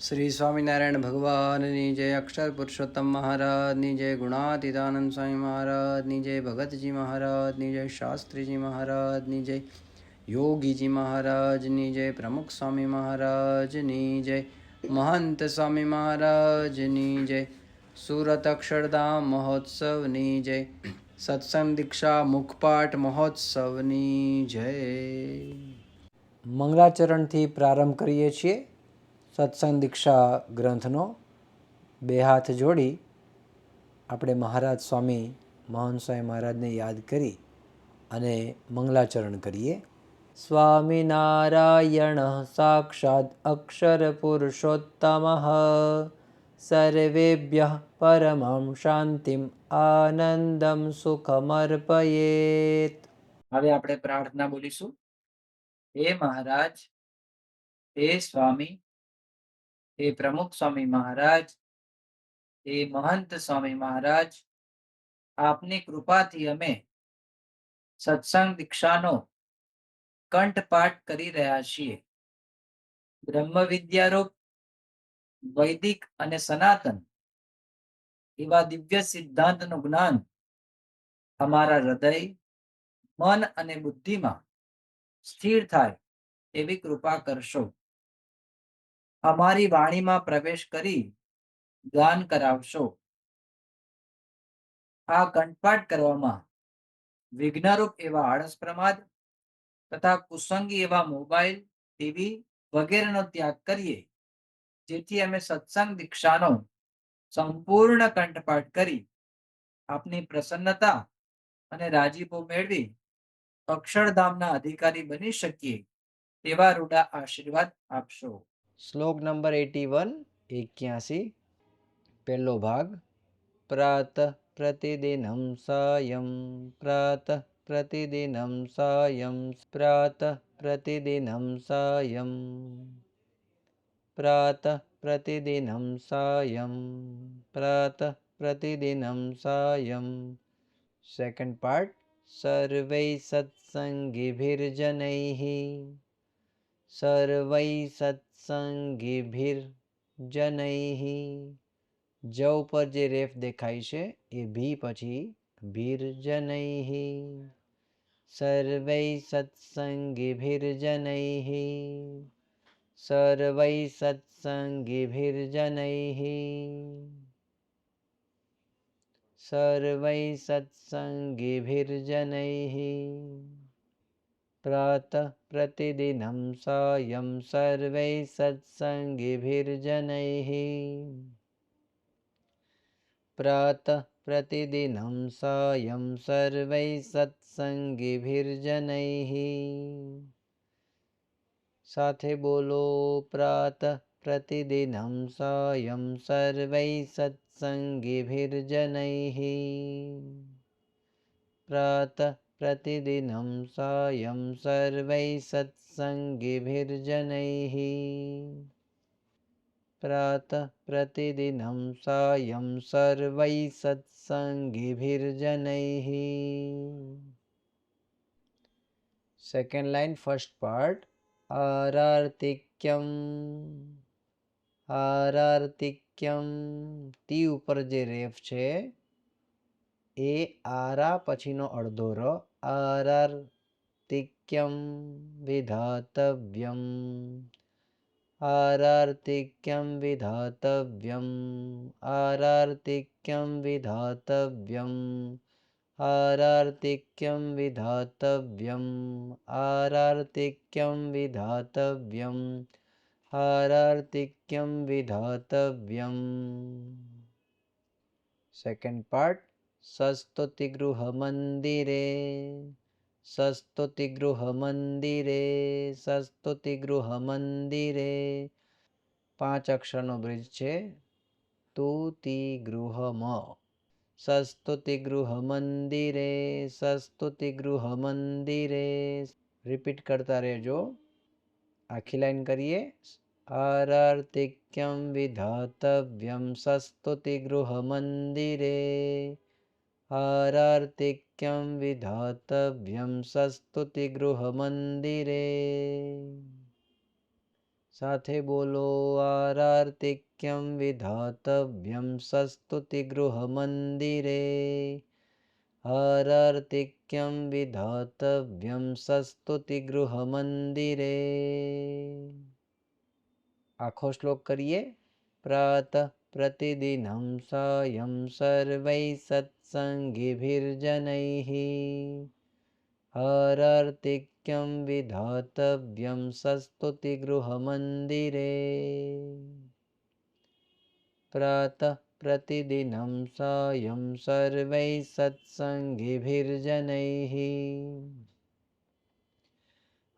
श्री स्वामीनारायण भगवाननी जय, अक्षर पुरुषोत्तम महाराजनी जय, गुणातीतानंद स्वामी महाराजनी जय, भगतजी महाराजनी जय, शास्त्रीजी महाराजनी जय, योगीजी महाराजनी जय, प्रमुख स्वामी महाराजनी जय, महंत स्वामी महाराजनी जय, सूरत अक्षरधाम महोत्सवनी जय, सत्संग दीक्षा मुखपाठ महोत्सवनी जय। મંગલાચરણથી પ્રારંભ કરીએ છીએ સત્સંગ દીક્ષા ગ્રંથનો। બે હાથ જોડી આપણે મહારાજ સ્વામી મહંત સ્વામી મહારાજને યાદ કરી અને મંગલાચરણ કરીએ। સ્વામિનારાયણ સાક્ષાત અક્ષર પુરુષોત્તમ સર્વેભ્યઃ પરમં શાંતિમ આનંદમ સુખમર્પયેત। હવે આપણે પ્રાર્થના બોલીશું। હે મહારાજ, હે સ્વામી, हे प्रमुख स्वामी महाराज, हे महंत स्वामी महाराज, आपनी कृपा थी अमे सत्संग दीक्षानो कंठपाठ करी रह्या छीए। ब्रह्म विद्यारूप वैदिक अने सनातन एवा दिव्य सिद्धांतनु ज्ञान अमारा हृदय, मन अने बुद्धि में स्थिर थाय एवी कृपा करशो। अमारी वाणी में प्रवेश करी गान करावशो। आ कंठपाठ करवामां विघ्नरूप एवा आळस प्रमाद तथा कुसंगी एवा मोबाइल, टीवी वगैरेनो त्याग करिए, जेथी अमे सत्संग दीक्षानो संपूर्ण कंठपाठ करी आपनी प्रसन्नता अने राजीपो मेळवी अक्षरधामना अधिकारी बनी शकीए तेवा रूडा आशीर्वाद आपशो। श्लोक नंबर 81 पहलो भाग। प्रातः प्रतिदिनं सायं प्रातः प्रतिदिनं सायं प्रातः प्रतिदिनं सायं प्रातः प्रतिदिनं सायं प्रातः प्रतिदिनं सायं। Second part. सर्वैः सत्संगिभिर्जनैः सर्वैः सत्संगिभिर्जनैः। ज ઉપર જે રેફ દેખાય છે એ ભી પછી ભીર્જનૈः। સર્વૈः સત્સંગિभिर्जनैः सर्वैः सत्संगिभिर्जनैः सर्वैः सत्संगिभिर्जनैः। प्रातः प्रतिदिनं सायं सर्वैः सत्संगिभिर्जनैः प्रातः प्रतिदिनं सायं सर्वैः सत्संगिभिर्जनैः। साथे बोलो। प्रातः प्रतिदिनं सायं सर्वैः सत्संगिभिर्जनैः प्रातः प्रतिदिनं सायं सर्वैः सत्संगिभिर्जनैः प्रातः प्रतिदिनं सायं सर्वैः सत्संगिभिर्जनैः। Second line first part. आरार्तिक्यम आरार्तिक्यम ती ऊपर जे रेफ छे ए आरा पछीनो अर्धो र आरार्तिक्यम विधातव्यम आरार्तिक्यम विधातव्यम आरार्तिक्यम विधातव्यम आरार्तिक्यम विधातव्यम आरार्तिक्यम विधातव्यम आरार्तिक्यम विधातव्यम। Second part. सस्तुतिगृह मंदिरे सस्तुतिगृह मंदिरे सस्तुतिगृह मंदिरे। 5 अक्षरनो ब्रिज छे। स्तुतिगृहम सस्तुतिगृह मंदिरे सस्तुतिगृह मंदिरे। रिपीट करता रहेजो। आखी लाइन करिए। आरार्तिक्यम विधातव्यम सस्तुतिगृह मंदिरे आरार्तिक्यम विधातव्यम सस्तुतिगृह मंदिरे। સાથે બોલો આરાર્તિક્યમ વિધાતવ્યમ સસ્તુતિગૃહ મંદિરે. આરાર્તિક્યમ વિધાતવ્યમ સસ્તુતિગૃહ મંદિરે. આખો શ્લોક કરીએ. પ્રાતઃ પ્રતિદિનં સાયં સર્વૈ સત્સંગિભિર્જનૈઃ આરાર્તિક્યમ વિધાતવ્યમ સસ્તુતિગૃહ મંદિરે. પ્રાતઃ પ્રતિદિનં સાયં સર્વૈ સત્સંગિભિર્જનૈઃ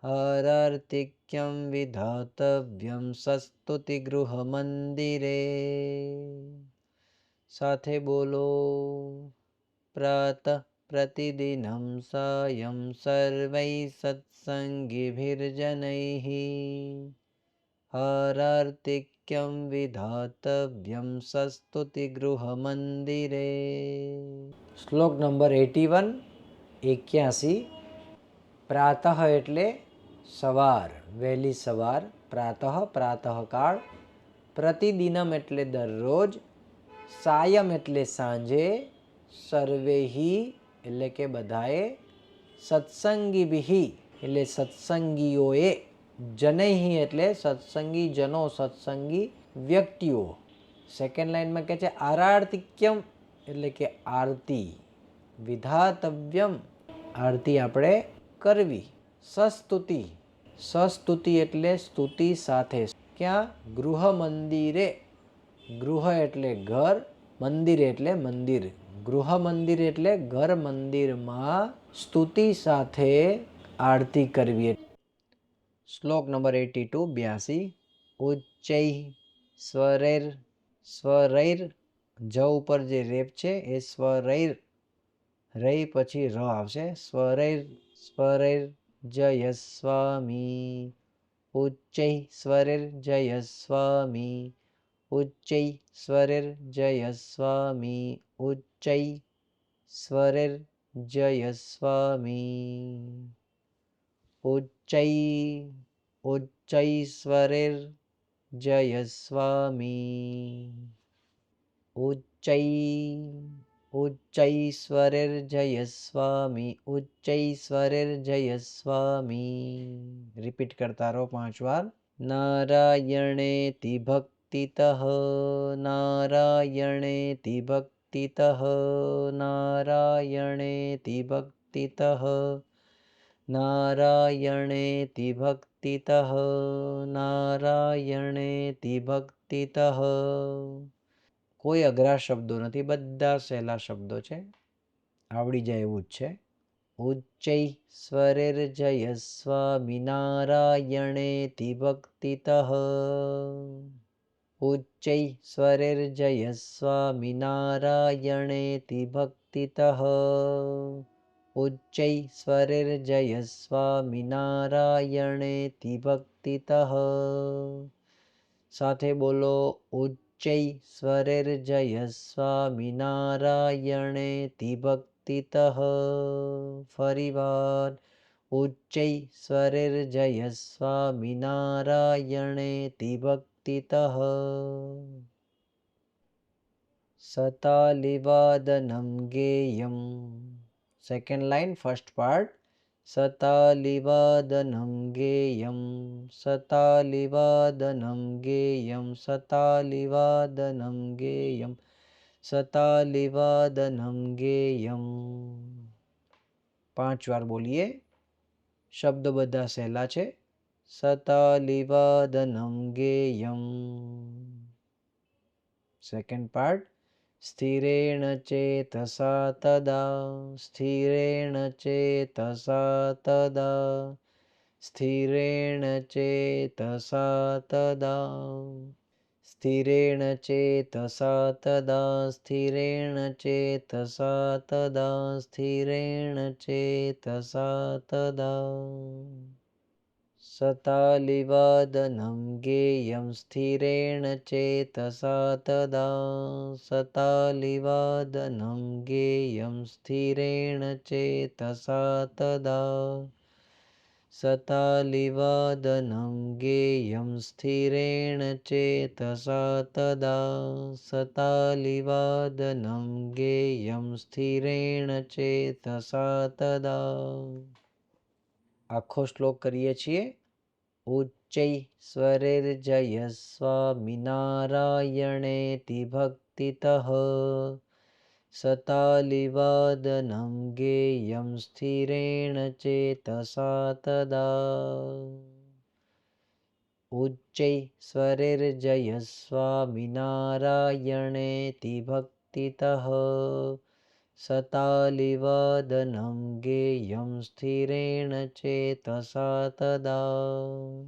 આરાર્તિક્યમ વિધાતવ્યમ સસ્તુતિગૃહ મંદિરે. સાથે બોલો પ્રાતઃ પ્રતિદિનં સાયં સર્વૈ સત્સંગિભિર્જનૈઃ આરાર્તિક્યમ વિધાતવ્યમ સસ્તુતિગૃહ મંદિરે. શ્લોક નંબર 81. પ્રાતઃ એટલે સવાર, વહેલી સવાર. પ્રાતઃ પ્રાતઃકાળ. પ્રતિદિનમ એટલે દરરોજ. સાયમ એટલે સાંજે. સર્વેહી એટલે કે બધાએ. સત્સંગીભિ એટલે સત્સંગીઓએ. જનૈહી એટલે સત્સંગી જનો, સત્સંગી વ્યક્તિઓ. સેકન્ડ લાઈનમાં કહે છે આરાર્તિક્યમ એટલે કે આરતી. વિધાતવ્યમ આરતી આપણે કરવી. સસ્તુતિ સસ્તુતિ એટલે સ્તુતિ સાથે. ક્યાં? ગૃહ મંદિરે. ગૃહ એટલે ઘર, મંદિર એટલે મંદિર. ગૃહ મંદિર એટલે ઘર મંદિરમાં સ્તુતિ સાથે આરતી કરવી. શ્લોક નંબર 82. ઉચ્ચૈઃ સ્વરૈર. સ્વરૈર જ ઉપર જે રેપ છે એ સ્વરૈર. રૈ પછી ર આવશે. સ્વરૈર સ્વરૈર જયસ્વામી. ઉચ્ચૈઃ સ્વરૈર જયસ્વામી. ઉચ્ચૈઃ સ્વરૈર જયસ્વામી. ઉચ્ચૈઃ સ્વરૈર જયસ્વામી. ઉચ્ચૈઃસ્વરૈર જયસ્વામી. ઉચ્ચૈઃસ્વરૈર જયસ્વામી. ઉચ્ચૈઃસ્વરૈર જયસ્વામી. રિપીટ કરતા રહો 5 વાર. નારાયણેતિ ભક્તિતઃ. નારાયણેતિ ભક્તિતઃ. નારાયણેતિ ભક્તિતઃ. નારાયણેતિ ભક્તિતઃ. નારાયણેતિ ભક્તિતઃ. કોઈ અઘરા શબ્દો નથી, બધા સહેલા શબ્દો છે, આવડી જાય એવું જ છે. ઉચ્ચૈઃ સ્વરૈર જયસ્વામી. નારાયણેતિ ભક્તિતઃ. ઉચ્ચૈઃ સ્વરૈર જયસ્વામી. નારાયણેતિ ભક્તિતઃ. ઉચ્ચૈઃ સ્વરૈર જયસ્વામી. નારાયણેતિ ભક્તિતઃ. સાથે બોલો ઉચ્ચૈઃ સ્વરૈર જયસ્વામી. નારાયણેતિ ભક્તિતઃ. ફરીવાર ઉચ્ચૈઃ સ્વરૈર જયસ્વામી. નારાયણેતિ ભક્તિતઃ. સતાલિવાદનમ ગેયમ. Second line first part. સતાલિવાદનમ ગેયમ. સતાલિવાદનમ ગેયમ. સતાલિવાદનમ ગેયમ. સતાલિવાદનમ ગેયમ. 5 વાર બોલીએ. શબ્દો બધા સહેલા છે. સતાલિવાદનમ ગેયમ. Second part. સ્થિરેણ ચેતસા તદા. સ્થિરેણ ચેતસા તદા. સ્થિરેણ ચેતસા તદા. સ્થિરેણ ચેતસા તદા. સ્થિરેણ ચેતસા તદા. સ્થિરેણ ચેતસા તદા. સતાલિવાદનમ ગેયમ. સ્થિરેણ ચેતસા તદા. સતાલિવાદનમ ગેયમ. સ્થિરેણ ચેતસા તદા. सतालिवादनं गेयं स्थिरेण चेतसा तदा सतालिवादनं गेयं स्थिरेण चेतसा तदा। આખો શ્લોક કરીએ છીએ. ઉચ્ચૈ સ્વરેર્જય સ્વામિનારાયણેતિ ભક્તિતઃ સતાલિવાદनं ગેયં સ્થિરેણ ચેતસા તદા. ઉચ્ચૈ સ્વરેર્જય સ્વામિનારાયણેતિ ભક્તિતઃ સતાલિવાદनं ગેયં સ્થિરેણ ચેતસા તદા.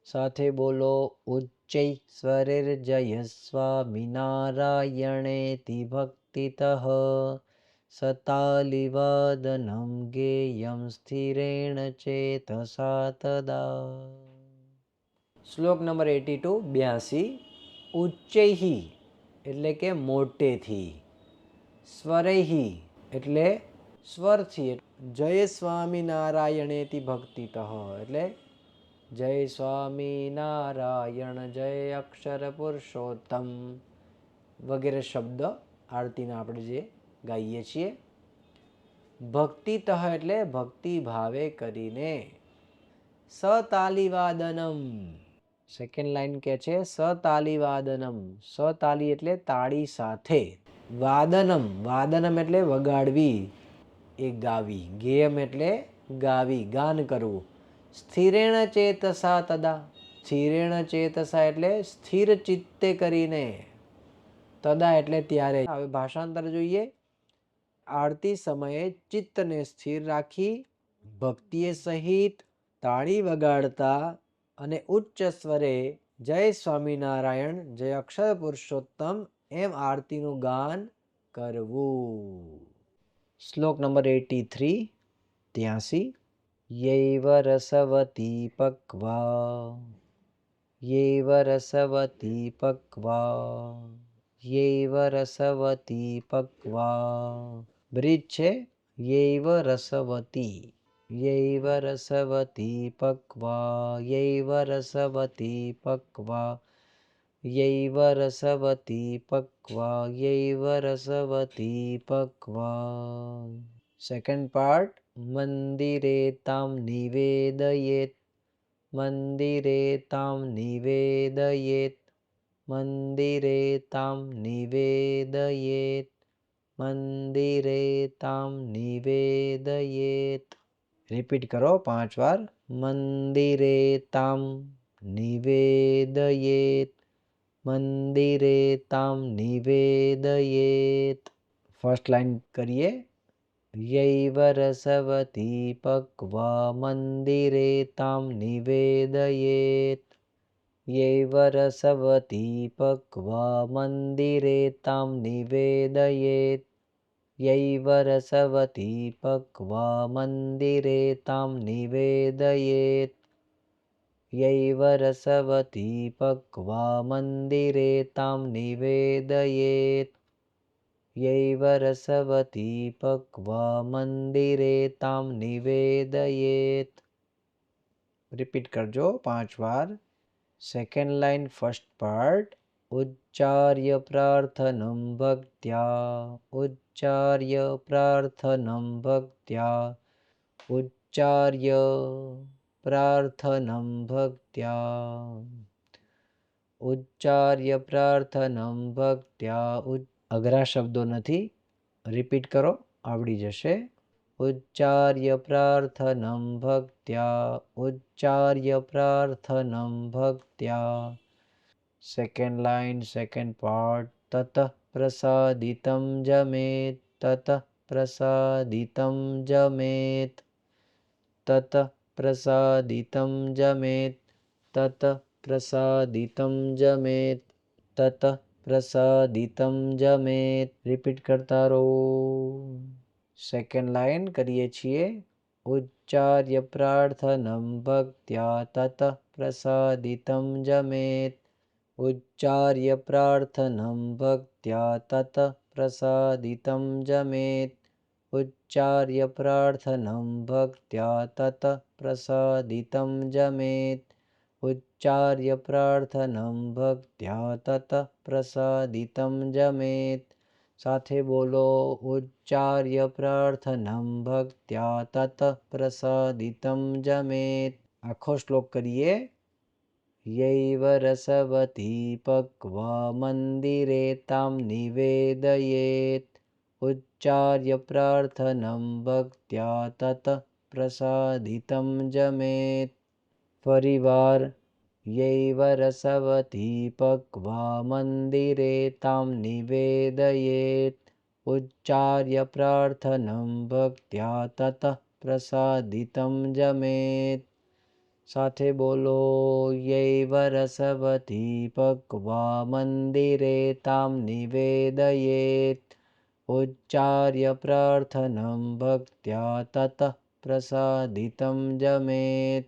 સાથે બોલો. ઉચ્ચૈ સ્વરેર્જય સ્વામિનારાયણેતિ ભક્તિતઃ સતાલિવાદनं ગેયં સ્થિરેણ ચેતસા તદા. શ્લોક નંબર 82. ઉચ્ચૈ એટલે કે મોટેથી, સ્વરૈ એટલે સ્વરથી, જય સ્વામિનારાયણેતિ ભક્તિતઃ એટલે જય સ્વામિનારાયણ, જય અક્ષર પુરુષોત્તમ વગેરે શબ્દ આરતીના આપણે જે ગાઈએ છીએ. ભક્તિતઃ એટલે ભક્તિ ભાવે કરીને. સતાલિવાદનમ, સેકન્ડ લાઈન કે છે સતાલિવાદનમ. સતાલી એટલે તાળી સાથે. વાદનમ, વાદનમ એટલે વગાડવી, એ ગાવી. ગેયમ એટલે ગાવી, ગાન કરવું. સ્થિરેણ ચેતસા તદા, સ્થિરેણ ચેતસા એટલે સ્થિર ચિત્તે કરીને. તદા એટલે ત્યારે. હવે ભાષાંતર જોઈએ. આરતી સમયે ચિત્તને સ્થિર રાખી ભક્તિએ સહિત તાળી વગાડતા અને ઉચ્ચ સ્વરે જય સ્વામિનારાયણ, જય અક્ષર પુરુષોત્તમ એમ આરતીનું ગાન કરવું. શ્લોક નંબર 83. યૈવ રસવતી પક્વા, યૈવ રસવતી પક્વા, યૈવ રસવતી પક્વા. બ્રિજ છે. યૈવ રસવતી, યૈવ રસવતી પક્વા, યૈવ રસવતી પક્વા, યૈવ રસવતી પક્વા, યૈવ રસવતી પક્વા. Second part. મંદિરે તામ નિવેદયેત, મંદિરે તામ નિવેદયેત, મંદિરે તામ નિવેદયેત, મંદિરે તામ નિવેદયેત. રિપીટ કરો 5 વાર. મંદિરે તામ નિવેદયેત, મંદિરે તામ નિવેદયેત. ફર્સ્ટ લાઈન કરીએ. યૈવ રસવતી પક્વા મંદિરે તામ નિવેદયેત, યૈવ રસવતી પક્વા મંદિરે તામ નિવેદયેત, યૈવ રસવતી પક્વા મંદિરે તામ નિવેદયેત, યૈવ રસવતી પક્વા મંદિરે તામ નિવેદયેત, યૈવ રસવતી પક્વા મંદિરે તામ નિવેદયેત. રિપીટ કરજો 5 વાર. Second line first part. ઉચ્ચાર્ય પ્રાર્થનમ ભક્ત્યા, ઉચ્ચાર્ય પ્રાર્થનમ ભક્ત્યા, ઉચ્ચાર્ય પ્રાર્થનમ ભક્ત્યા, ઉચ્ચાર્ય પ્રાર્થનમ ભક્ત્યા. અઘરા શબ્દો નથી. રિપીટ કરો, આવડી જશે. ઉચ્ચાર્ય પ્રાર્થનમ ભક્ત્યા, ઉચ્ચાર્ય પ્રાર્થનમ ભક્ત્યા. Second line second part. તતઃ પ્રસાદિતમ જમેત, તતઃ પ્રસાદિતમ જમેત, તતઃ પ્રસાદિતમ જમેત, તતઃ પ્રસાદિતમ જમેત, તતઃ પ્રસાદિતમ જમેત. રિપીટ કરતા રહો. સેકન્ડ લાઈન કરીએ છીએ. ઉચ્ચાર્ય પ્રાર્થનમ ભક્ત્યા તતઃ પ્રસાદિતમ જમેત, ઉચ્ચાર્ય પ્રાર્થનમ ભક્ત્યા તતઃ પ્રસાદિતમ જમેત, उच्चार्य प्रार्थनं भक्त्या ततः प्रसादितं जमेत् उच्चार्य प्रार्थनं भक्त्या ततः प्रसादितं जमेत् સાથે બોલો ઉચ્ચાર્ય પ્રાર્થનમ ભક્ત્યા તતઃ પ્રસાદિતમ જમેત આખો શ્લોક કરીએ યૈવ રસવતી પક્વા મંદિરે તામ નિવેદયેત ઉચ્ચાર્ય પ્રાર્થનમ ભક્ત્યા તતઃ પ્રસાદિતમ જમેત ફરીવાર યૈવ રસવતી પક્વા મંદિરે તામ નિવેદયેત ઉચ્ચાર્ય પ્રાર્થનમ ભક્ત્યા તતઃ પ્રસાદિતમ જમેત સાથે બોલો યૈવ રસવતી પક્વા મંદિરે તામ નિવેદયેત ઉચ્ચાર્ય પ્રાર્થનમ ભક્ત્યા તતઃ પ્રસાદિતમ જમેત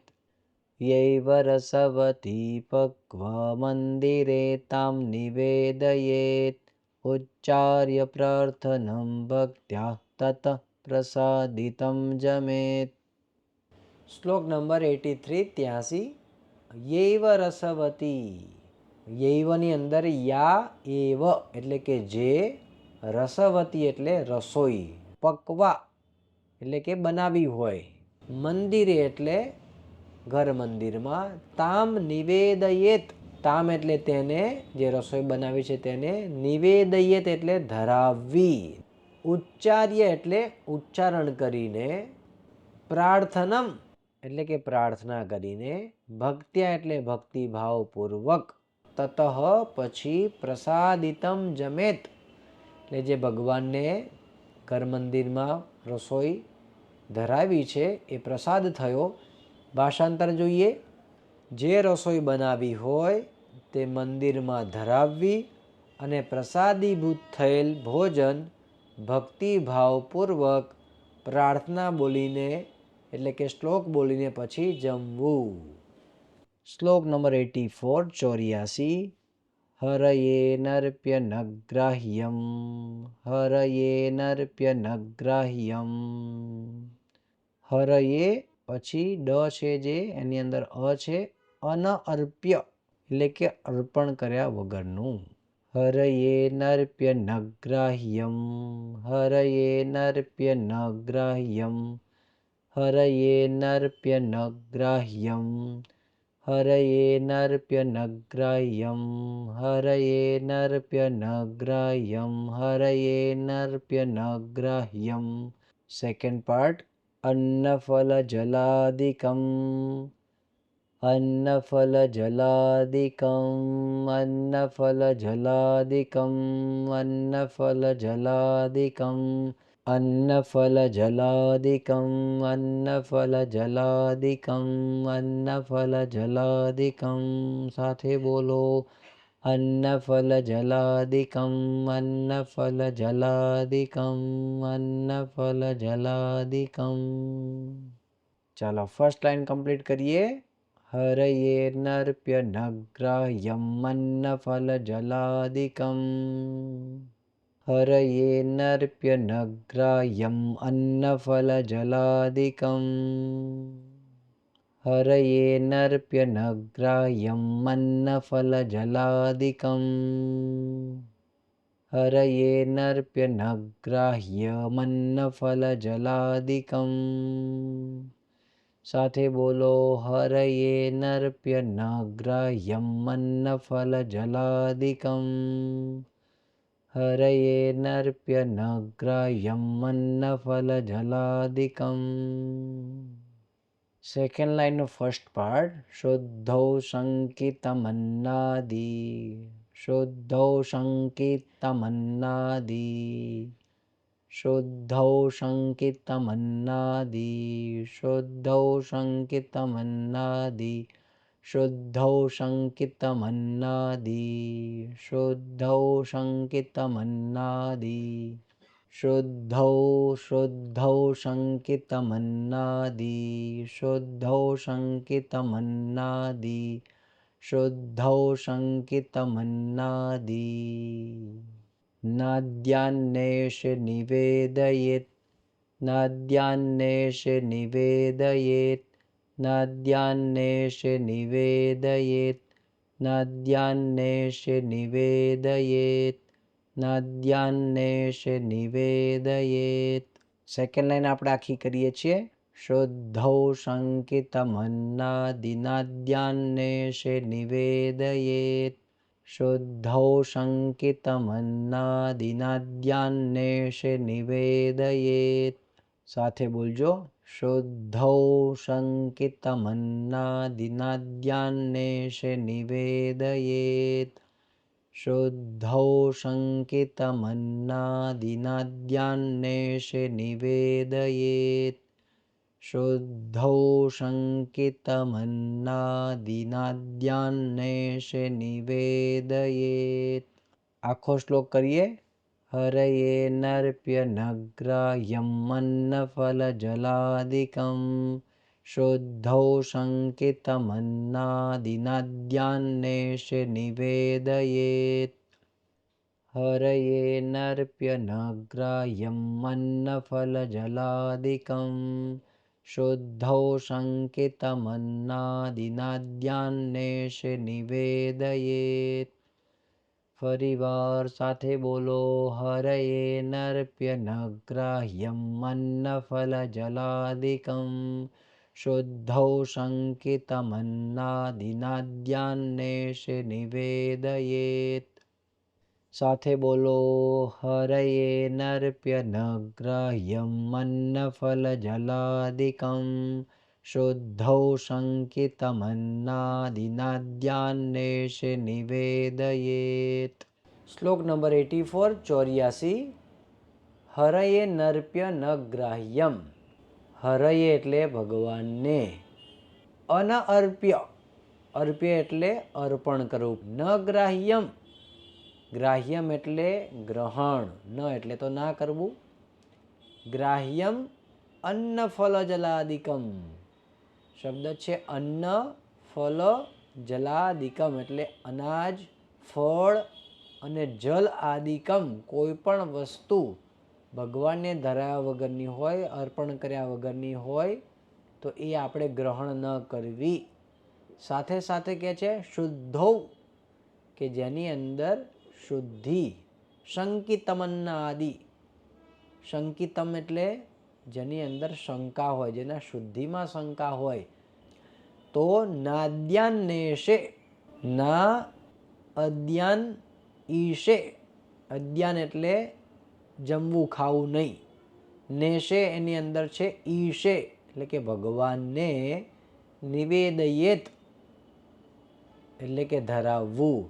યૈવ રસવતી પક્વા મંદિરે તામ નિવેદયેત ઉચ્ચાર્ય પ્રાર્થનમ ભક્ત્યા તતઃ પ્રસાદિતમ જમેત શ્લોક નંબર 83 યૈવ રસવતી યૈવની અંદર યા એવ એટલે કે જે રસવતી એટલે રસોઈ પક્વા એટલે કે બનાવી હોય મંદિરે એટલે ઘર મંદિરમાં તામ નિવેદયેત તામ એટલે તેને જે રસોઈ બનાવી છે તેને નિવેદયેત એટલે ધરાવવી ઉચ્ચાર્ય એટલે ઉચ્ચારણ કરીને પ્રાર્થનમ એટલે કે પ્રાર્થના કરીને ભક્ત્યા એટલે ભક્તિભાવપૂર્વક તતઃ પછી પ્રસાદિતમ જમેત એટલે જે ભગવાનને ઘર મંદિરમાં રસોઈ ધરાવી છે એ પ્રસાદ થયો ભાષાંતર જોઈએ જે રસોઈ બનાવી હોય તે મંદિરમાં ધરાવવી અને પ્રસાદીભૂત થયેલ ભોજન ભક્તિભાવપૂર્વક પ્રાર્થના બોલીને એટલે કે શ્લોક બોલીને પછી જમવું શ્લોક નંબર 84 હરયે નર્પ્ય નગ્રાહ્યમ હરયે નર્પ્ય નગ્રાહ્યમ હરયે પછી ડ છે જે એની અંદર અ છે અનઅર્પ્ય એટલે કે અર્પણ કર્યા વગરનું હરયે નર્પ્ય નગ્રાહ્યમ હરયે નર્પ્ય નગ્રાહ્યમ હરયે નર્પ્ય નગ્રાહ્યમ હરયે નર્પ્ય નગ્રાહ્યમ હરયે નર્પ્ય નગ્રાહ્યમ હરયે નર્પ્ય નગ્રાહ્યમ સેકન્ડ પાર્ટ अन्नफलजलादिकम् अन्नफलजलादिकम् अन्नफलजलादिकम् अन्नफलजलादिकम् अन्नफलजलादिकम् अन्नफलजलादिकम् अन्नफलजलादिकम् સાથે બોલો अन्नफलजलादिकम् अन्नफलजलादिकम् अन्नफलजलादिकम् ચાલો ફર્સ્ટ લાઈન કમ્પ્લીટ કરીએ હરયે નર્પ્ય નગ્રાહ્યમ अन्नफलजलादिकम् હરયે નર્પ્ય નગ્રાહ્યમ अन्नफलजलादिकम् હરયે નર્પ્ય નગ્રાહ્યમ अन्नफलजलादिकम् હરયે નર્પ્ય નગ્રાહ્યમ अन्नफलजलादिकम् સાથે બોલો હરયે નર્પ્ય નગ્રાહ્યમ अन्नफलजलादिकम् હરયે નર્પ્ય નગ્રાહ્યમ अन्नफलजलादिकम् સેકન્ડ લાઈનનો ફર્સ્ટ પાર્ટ શુદ્ધૌ શંકિતમન્નાદિ શુદ્ધૌ શંકિતમન્નાદિ શુદ્ધૌ શંકિતમન્નાદિ શુદ્ધૌ શંકિતમન્નાદિ શુદ્ધૌ શંકિતમન્નાદિ શુદ્ધૌ શંકિતમન્નાદિ શુદ્ધૌ શુદ્ધૌ શંકિતમન્નાદિ શુદ્ધૌ શંકિતમન્નાદિ શુદ્ધૌ શંકિતમન્નાદિ નાદ્યાન્નેષ નિવેદયેત नाद्यान्नेषे निवेदयेत् नाद्यान्नेषे निवेदयेत् नाद्यान्नेषे निवेदयेत् नाद्यान्नेषे निवेदयेत्. સેકન્ડ લાઈન આપણે આખી કરીએ છીએ. શુદ્ધૌ શંકિતમન્નાદિનાદ્યાન્નેષે નિવેદયેત શુદ્ધૌ શંકિતમન્નાદિનાદ્યાન્નેષે નિવેદયેત. સાથે બોલજો. શુદ્ધૌ શંકિતમન્નાદિનાદ્યાન્નેષે નિવેદયેત શુદ્ધૌ શંકિતમન્નાદિનાદ્યાન્નેષે નિવેદયેત શુદ્ધૌ શંકિતમન્નાદિનાદ્યાન્નેષે નિવેદયેત. આખો શ્લોક કરીએ. હરયે નર્પ્ય નગ્રાહ્યમ મન્નફલજલાદિકમ શુદ્ધૌ શંકિતમન્નાદિનાદ્યાન્નેષે નિવેદયેત હરયે નર્પ્ય નગ્રાહ્યમ મન્નફલજલાદિકમ શુદ્ધૌ શંકિતમન્નાદિનાદ્યાન્નેષે નિવેદયેત. ફરીવાર સાથે બોલો. હરયે નર્પ્ય નગ્રાહ્યમ મન્નફલજલાદિકમ શુદ્ધૌ શંકિતમન્નાદિનાદ્યાન્નેષે નિવેદયેત. સાથે બોલો. હરયે નર્પ્ય નગ્રાહ્યમ મન્નફલજલાદિકમ શુદ્ધૌ શંકિતમન્નાદિનાદ્યાન્નેષે નિવેદયેત. શ્લોક નંબર 84. હરયે નર્પ્ય નગ્રાહ્યમ. હરયે એટલે ભગવાનને. અનઅર્પ્ય. અર્પ્ય એટલે અર્પણ કરવું. ન ગ્રાહ્યમ. ગ્રાહ્યમ એટલે ગ્રહણ. ન એટલે તો ના કરવું. ગ્રાહ્યમ અન્ન ફલ જલાદિકમ. શબ્દ છે અન્ન ફલ જલાદિકમ એટલે અનાજ ફળ અને જલ આદિકમ કોઈ પણ વસ્તુ ભગવાનને ધરાવ્યા વગરની હોય અર્પણ કર્યા વગરની હોય તો એ આપણે ગ્રહણ ન કરવી. સાથે સાથે કહે છે શુદ્ધૌ કે જેની અંદર શુદ્ધિ. શંકિતમન્ના આદિ. શંકિતમ એટલે જેની અંદર શંકા હોય જેના શુદ્ધિમાં શંકા હોય તો નાદ્યાન્નેષે ના અદ્યાન ઈશે. અદ્યાન એટલે જમવું ખાવું નહીં. નેશે એની અંદર છે ઈશે એટલે કે ભગવાનને નિવેદયેત એટલે કે ધરાવવું.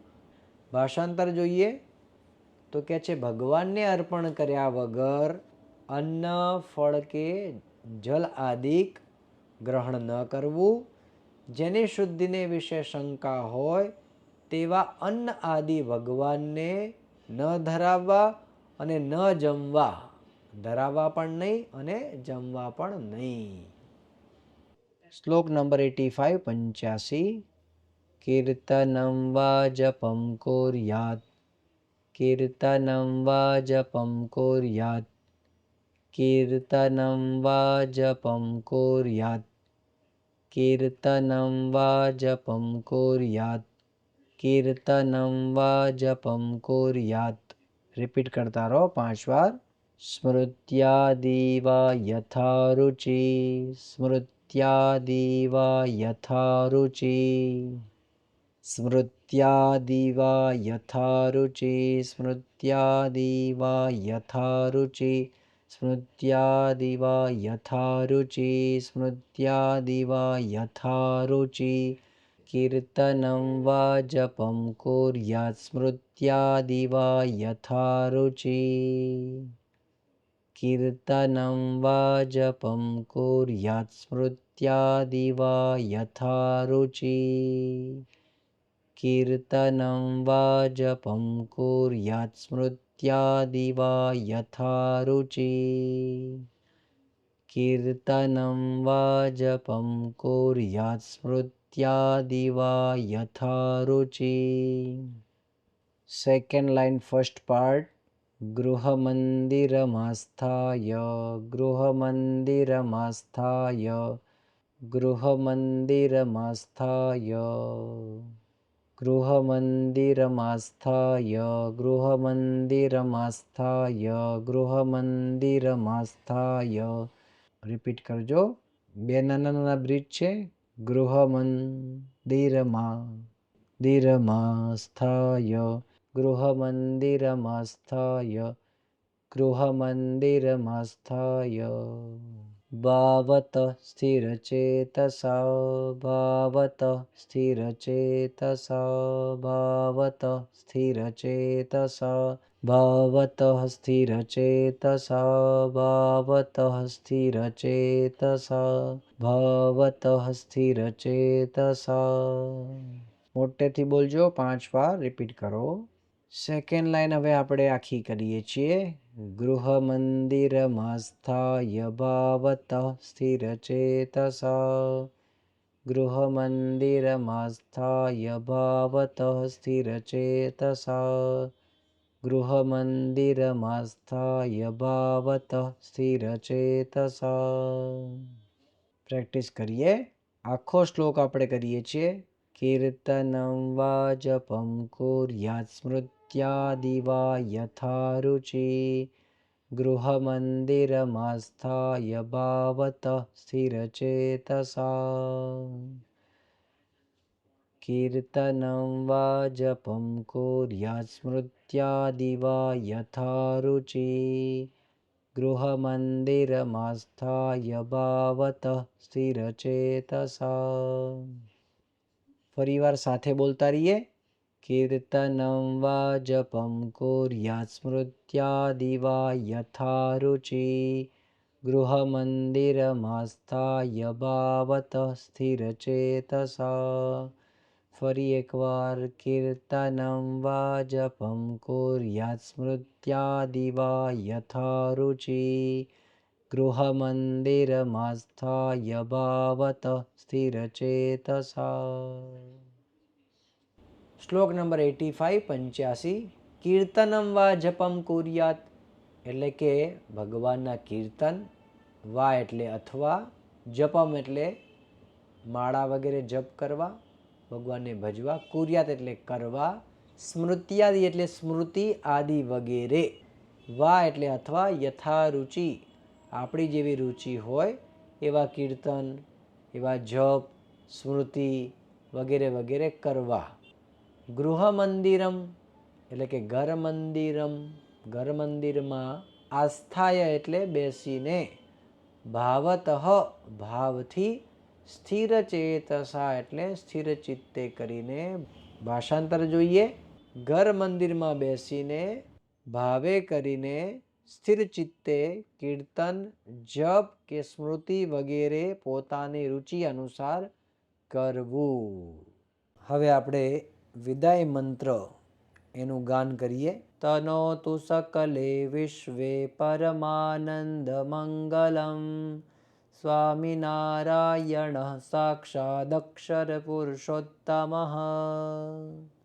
ભાષાંતર જોઈએ તો કે છે ભગવાનને અર્પણ કર્યા વગર અન્ન ફળ કે જલ આદિક ગ્રહણ ન કરવું. જેની શુદ્ધિને વિશે શંકા હોય તેવા અન્ન આદિ ભગવાનને ન ધરાવવા અને ન જમવા. ધરાવવા પણ નહીં અને જમવા પણ નહીં. શ્લોક નંબર 85. કીર્તનમ વા જપમ કુર્યાત કીર્તનમ વા જપમ કુર્યાત કીર્તનમ વા જપમ કુર્યાત કીર્તનમ વા જપમ કુર્યાત કીર્તનમ વા જપમ કુર્યાત. રિપીટ કરતા રહો 5 વાર. સ્મૃત્યાદિ વા યથા રુચિ સ્મૃત્યાદિ વા યથા રુચિ સ્મૃત્યાદિ વા યથા રુચિ સ્મૃત્યાદિ વા યથા રુચિ સ્મૃત્યાદિ વા યથા રુચિ સ્મૃત્યાદિ વા યથા રુચિ કીર્તનમ વા જપમ કુર્યાત સ્મૃત્યાદિ વા યથા રુચિ કીર્તનમ વા જપમ કુર્યાત સ્મૃત્યાદિ વા યથા રુચિ કીર્તનમ વા જપમ કુર્યાત સ્મૃત્યાદિ વા યથા રુચિ કીર્તનમ વા જપમ કુર્યાત સ્મૃત્યાદિ વા યથા રુચિ. Second line first part. ગૃહમંદિરમાસ્થાય ગૃહમંદિરમાસ્થાય ગૃહમંદિરમાસ્થાય ગૃહમંદિરમાસ્થાય ગૃહમંદિરમાસ્થાય ગૃહમંદિરમાસ્થાય. રિપીટ કરજો. બે નાના નાના બ્રિજ છે. ગૃહમંદિરમાસ્થાય ગૃહમંદિરમાસ્થાય ગૃહમંદિરમાસ્થાય. ભાવત સ્થિરચેતસા ભાવત સ્થિરચેતસા ભાવત સ્થિરચેતસા ભાવત સ્થિરચેતસા ભાવત સ્થિરચેતસા ભાવત સ્થિરચેતસા. મોટેથી બોલજો. 5 વાર રિપીટ કરો. સેકન્ડ લાઈન હવે આપણે આખી કરીએ છીએ. ગૃહમંદિરમાસ્થાય ભાવત સ્થિરચેતસા ગૃહમંદિરમાસ્થાય ભાવત સ્થિરચેતસા ગૃહમંદિરમાસ્થાય ભાવત સ્થિરચેતસા. પ્રેક્ટિસ કરીએ. આખો શ્લોક આપણે કરીએ છીએ. કીર્તનમ વા જપમ કુર્યાત્ સ્મૃત્યાદિ વા યથા રુચિ ગૃહમંદિરમાસ્થાય ભાવત સ્થિરચેતસા. કીર્તનમ વા જપમ કુર્યાત્ સ્મૃત્યાદિ વા યથા રુચિ ગૃહમંદિરમાસ્થાય ભાવત સ્થિરચેતસા. ફરીવાર સાથે બોલતા રહીએ. કીર્તનમ વા જપમ કુર્યાત્ સ્મૃત્યાદિ વા યથા રુચિ ગૃહમંદિરમાસ્થાય ભાવત સ્થિરચેતસા. ફરી એકવાર. કીર્તનમ વા જપમ કુર્યાત્ સ્મૃત્યાદિ વા યથા રુચિ ગૃહમંદિરમાસ્થાય ભાવત સ્થિરચેતસા. શ્લોક નંબર 85. કીર્તનમ વા જપમ કુર્યાત એટલે કે ભગવાનના કીર્તન. વા એટલે અથવા. જપમ એટલે માળા વગેરે જપ કરવા, ભગવાનને ભજવા. કુર્યાત એટલે કરવા. સ્મૃત્યાદિ એટલે સ્મૃતિ આદિ વગેરે. વા એટલે અથવા. યથા રુચિ આપણી જેવી રુચિ હોય એવા કીર્તન, એવા જપ, સ્મૃતિ વગેરે વગેરે કરવા. ગૃહમંદિરમ એટલે કે ઘર મંદિરમ, ઘર મંદિરમાં. આસ્થાય એટલે બેસીને. ભાવતઃ ભાવથી. સ્થિરચેતસા એટલે સ્થિર ચિત્તે કરીને. ભાષાંતર જોઈએ. ઘર મંદિરમાં બેસીને ભાવે કરીને સ્થિર ચિત્તે કીર્તન, જપ કે સ્મૃતિ વગેરે પોતાની રુચિ અનુસાર કરવું. હવે આપણે વિદાય મંત્ર એનું ગાન કરીએ. તનોતુ સકલે વિશ્વે પરમાનંદ મંગલમ સ્વામિનારાયણ સાક્ષાદક્ષર પુરુષોત્તમઃ.